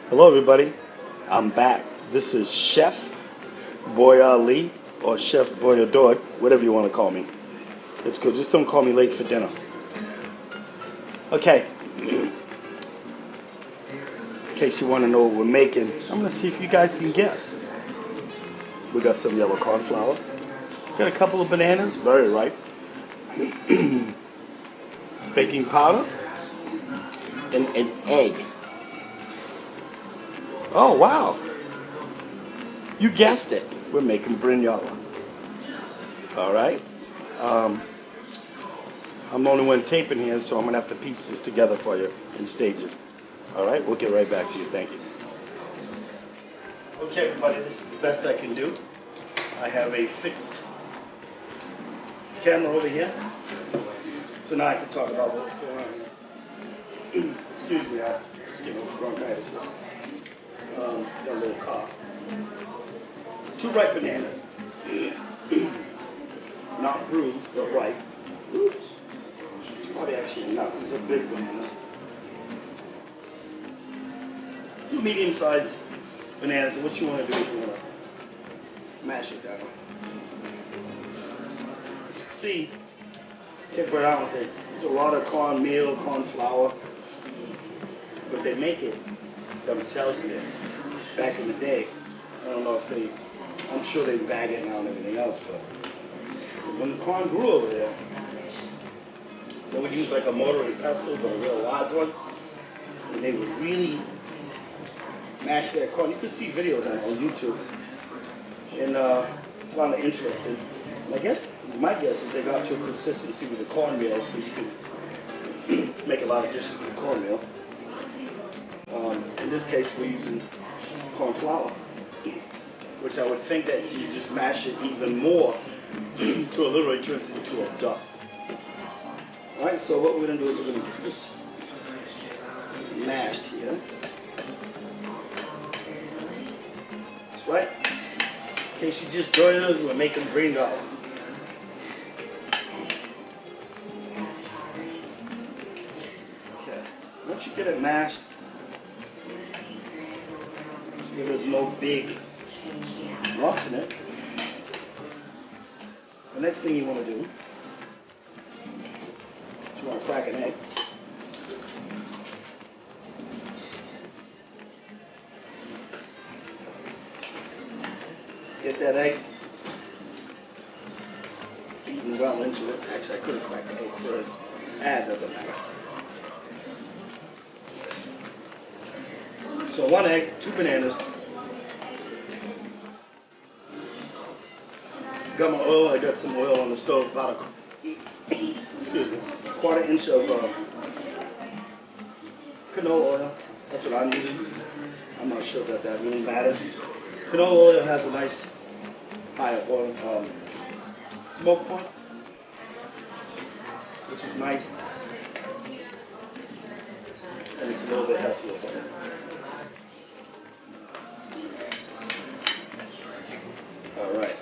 Hello, everybody. I'm back. This is Chef Lee or Chef Boyador, whatever you want to call me. It's good. Just don't call me late for dinner. Okay. In case you want to know what we're making, I'm going to see if you guys can guess. We got some yellow corn flour. Got a couple of bananas, very ripe. Baking powder and an egg. Oh, wow. You guessed it. We're making brinhola. All right. I'm the only one taping here, so I'm going to have to piece this together for you in stages. All right. We'll get right back to you. Thank you. Okay, everybody. This is the best I can do. I have a fixed camera over here. So now I can talk about what's going on. Excuse me. I just getting over bronchitis. Got a little cough. 2 ripe bananas. Not bruised, but ripe. Oops. It's probably actually not. These are big bananas. 2 medium-sized bananas. And what you want to do is you want to mash it down. As you can see, Cape Verdean says there's a lot of cornmeal, corn flour, but they make it themselves there. Back in the day, I don't know if I'm sure they bag it now and everything else, but when the corn grew over there, they would use like a mortar and pestle, but a real large one, and they would really mash their corn. You can see videos on YouTube, and I found it interesting. And my guess is they got to a consistency with the cornmeal, so you can make a lot of dishes with cornmeal. In this case, we're using corn flour, which I would think that you just mash it even more to literally turn it into a dust. Alright, so what we're going to do is we're going to get this mashed here. That's right. In case you just joined us, we're making brinhola. Okay, once you get it mashed, there's no big lumps in it. The next thing you want to do is you want to crack an egg. Get that egg beaten well into it. Actually, I could have cracked the egg first. Doesn't matter. So 1 egg, 2 bananas. Got my oil. I got some oil on the stove. About a quarter inch of canola oil. That's what I'm using. I'm not sure that really matters. Canola oil has a nice high oil smoke point, which is nice, and it's a little bit healthier. All right.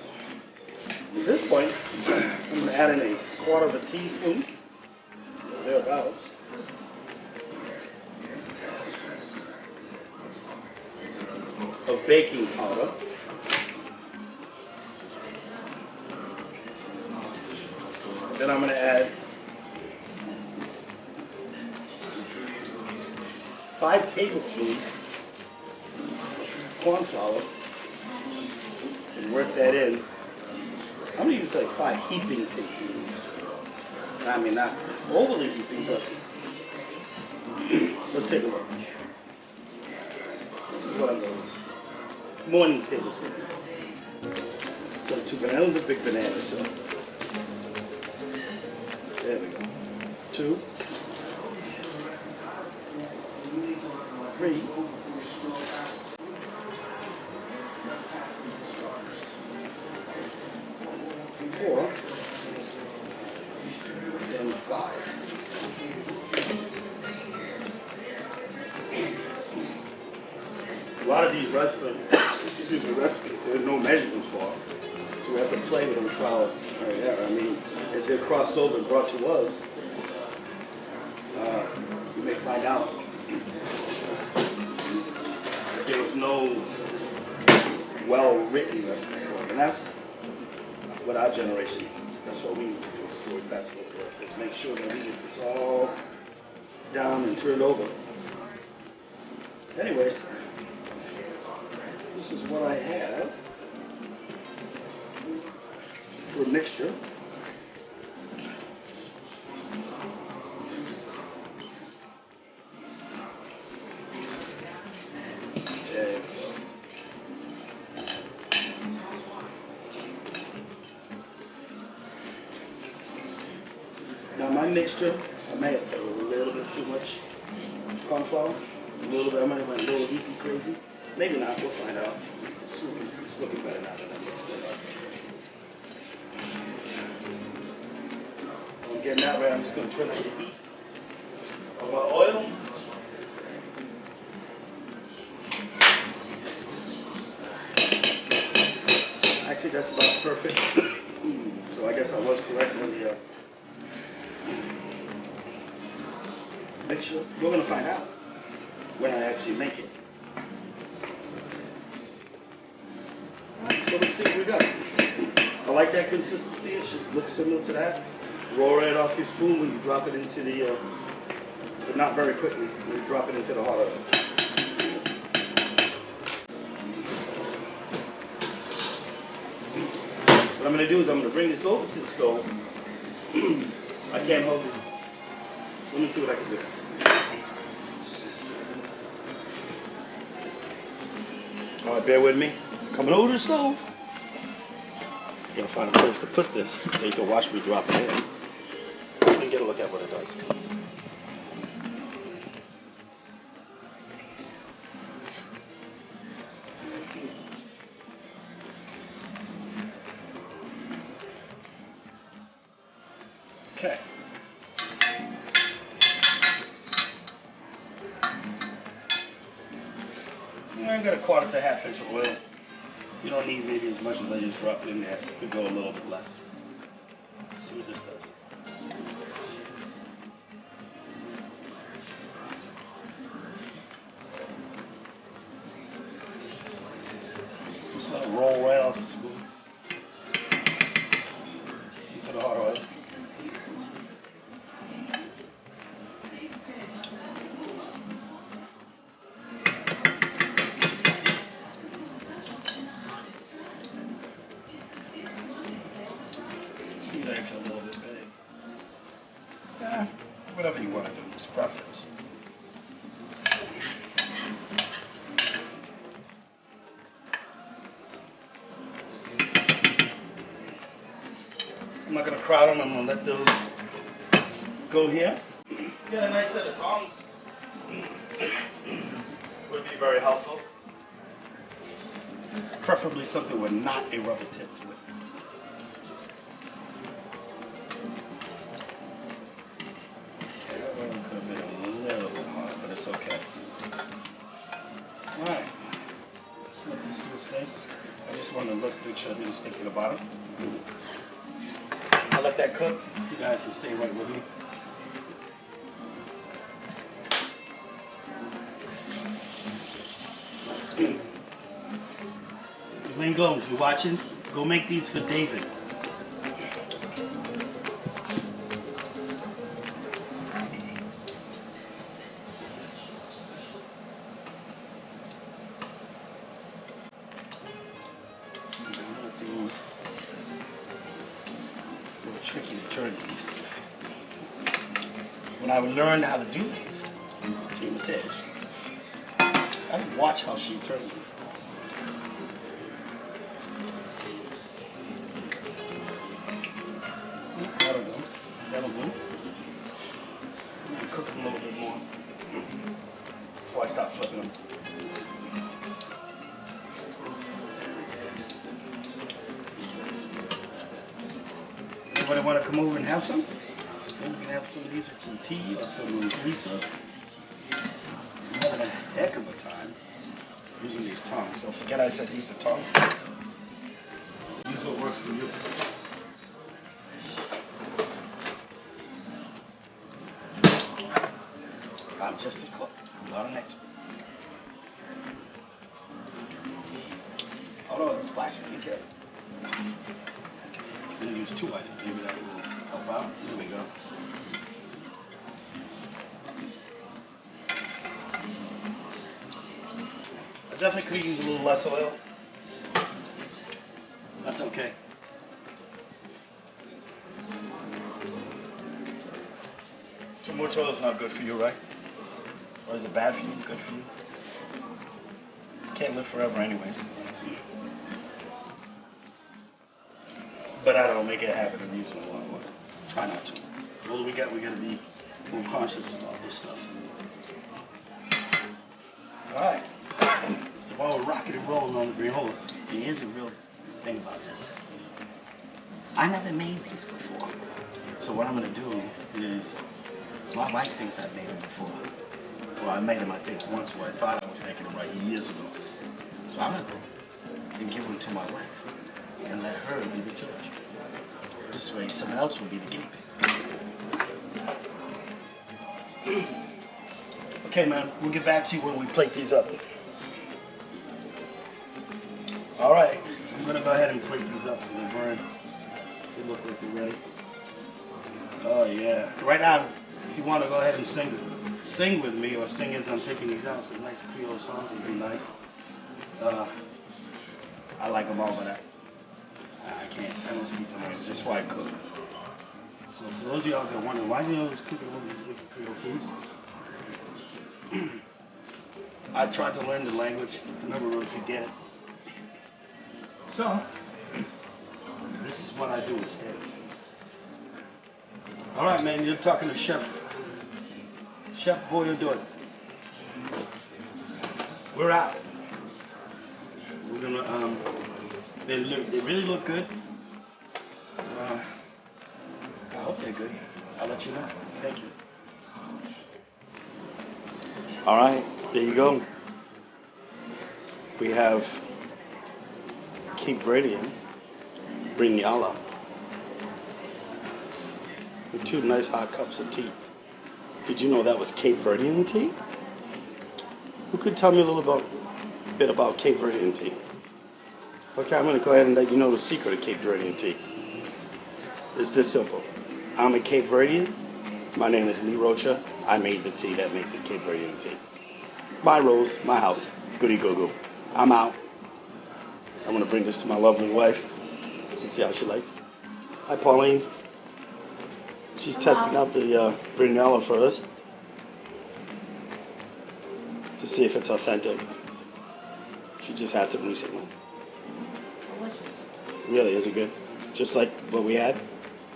At this point, I'm going to add in a quarter of a teaspoon, thereabouts, of baking powder. Then I'm going to add 5 tablespoons of corn flour and work that in. I'm going to use like 5 heaping tablespoons. I mean, not overly heaping, but let's take a look. This is what I'm doing. 1 tablespoon. Got 2 bananas, a big banana, so there we go. 2, 3. 4, and 5. A lot of these recipes, there's no measurements for, so we have to play with them trial and error. I mean, as they're crossed over and brought to us, you may find out well-written recipe for it. And that's what our generation, that's what we need to do before we pass it over. Is make sure that we get this all down and turned over. Anyways, this is what I have for a mixture. Okay. Now my mixture, I may have put a little bit too much corn flour. A little bit, I might have went a little heapy crazy. Maybe not, we'll find out. It's looking better now than I mixed it up. I'm getting that right, I'm just going to turn on the heat of my oil. Actually, that's about perfect. So I guess I was correct on the mixture. We're going to find out when I actually make it. Alright, so let's see what we got. I like that consistency. It should look similar to that. Roll right off your spoon when you drop it into the, but not very quickly, when you drop it into the hot oil. What I'm going to do is I'm going to bring this over to the stove. I can't hold it. Let me see what I can do. Alright, bear with me. Coming over to the stove. Gotta find a place to put this so you can watch me drop it in. And get a look at what it does. Okay. I'm going to 1/4 to 1/2 inch of oil. You don't need maybe as much as I just dropped in there. Could go a little bit less. Let's see what this does. Just let it roll right off the spoon into the hot oil. These are actually a little bit big. Yeah, whatever you want to do, it's preference. I'm not going to crowd them, I'm going to let those go here. Get a nice set of tongs. Would be very helpful. Preferably something with not a rubber tip to it. Okay, that one could have been a little bit hard, but it's okay. Alright. Let's let this do its thing. I just want to make sure it didn't stick to the bottom. I'll let that cook. You guys can stay right with me. Lane Gomes, you watching? Go make these for David. Tricky to turn these. When I learned how to do these, Tima says, I would watch how she turns these. That'll do. That'll do. I'm going to cook them a little bit more before I start flipping them. Anybody want to come over and have some? Maybe we can have some of these with some tea or some greaser. I'm having a heck of a time using these tongs. So forget I said use the tongs. Use what works for you. I'm just a cook, not an expert. Hold definitely could use a little less oil. That's okay. Too much oil is not good for you, right? Or is it bad for you? Good for you? Can't live forever anyways. But I don't make it a habit of using a lot of oil. Try not to. The older we get, we gotta be more conscious about this stuff. Alright. So while we're rocking and rolling on the Brinhola, here's a real thing about this. I never made these before. So what I'm gonna do is, my wife thinks I've made them before. Well, I made them, I think, once where I thought I was making them right years ago. So I'm gonna go and give them to my wife and let her be the judge. This way, someone else will be the guinea pig. Okay, man, we'll get back to you when we plate these up. All right, I'm gonna go ahead and plate these up. They burn. They look like they're ready. Oh yeah. Right now, if you want to go ahead and sing with me, or sing as I'm taking these out, some nice Creole songs would be nice. I like them all, but I can't. I don't speak the language. That's why I cook. So for those of y'all that are wondering, why is he always cooking all these different Creole foods? I tried to learn the language. I never really could get it. So this is what I do instead. All right, man. You're talking to Chef Boy, do it. We're out. We're gonna they really look good. I hope they're good. I'll let you know. Thank you. All right, there you go. We have Cape Verdean Brinhola with 2 nice hot cups of tea. Did you know that was Cape Verdean tea? Who could tell me a little bit about Cape Verdean tea? Okay, I'm going to go ahead and let you know the secret of Cape Verdean tea. It's this simple. I'm a Cape Verdean. My name is Lee Rocha. I made the tea that makes it Cape Verdean tea. My rules, my house. Goody go go. I'm out. I'm going to bring this to my lovely wife and see how she likes it. Hi, Pauline. She's testing out the Brinhola for us to see if it's authentic. She just had some recently. Delicious. Really, is it good? Just like what we had?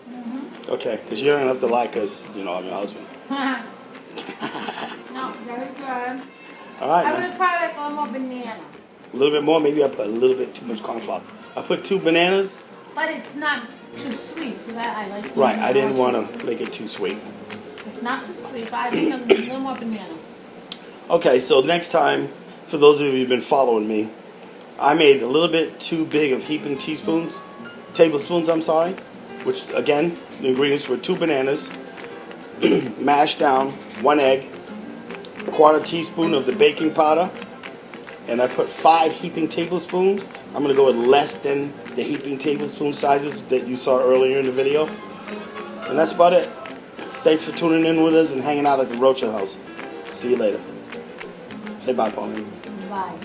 Mm-hmm. Okay, because you don't have to lie because, you know, I'm your husband. No, very good. All right, I man. would have probably like a little more banana. A little bit more? Maybe I put a little bit too much corn flour. I put 2 bananas. But it's not too sweet, so that I like. Right, I didn't want to make it too sweet. It's not too sweet, but I think a little more bananas. Okay, so next time, for those of you who've been following me, I made a little bit too big of heaping tablespoons, I'm sorry, which again, the ingredients were 2 bananas, mashed down, 1 egg, 1/4 teaspoon of the baking powder, and I put 5 heaping tablespoons. I'm going to go with less than the heaping tablespoon sizes that you saw earlier in the video. And that's about it. Thanks for tuning in with us and hanging out at the Rocha house. See you later. Say bye, Pauline. Bye.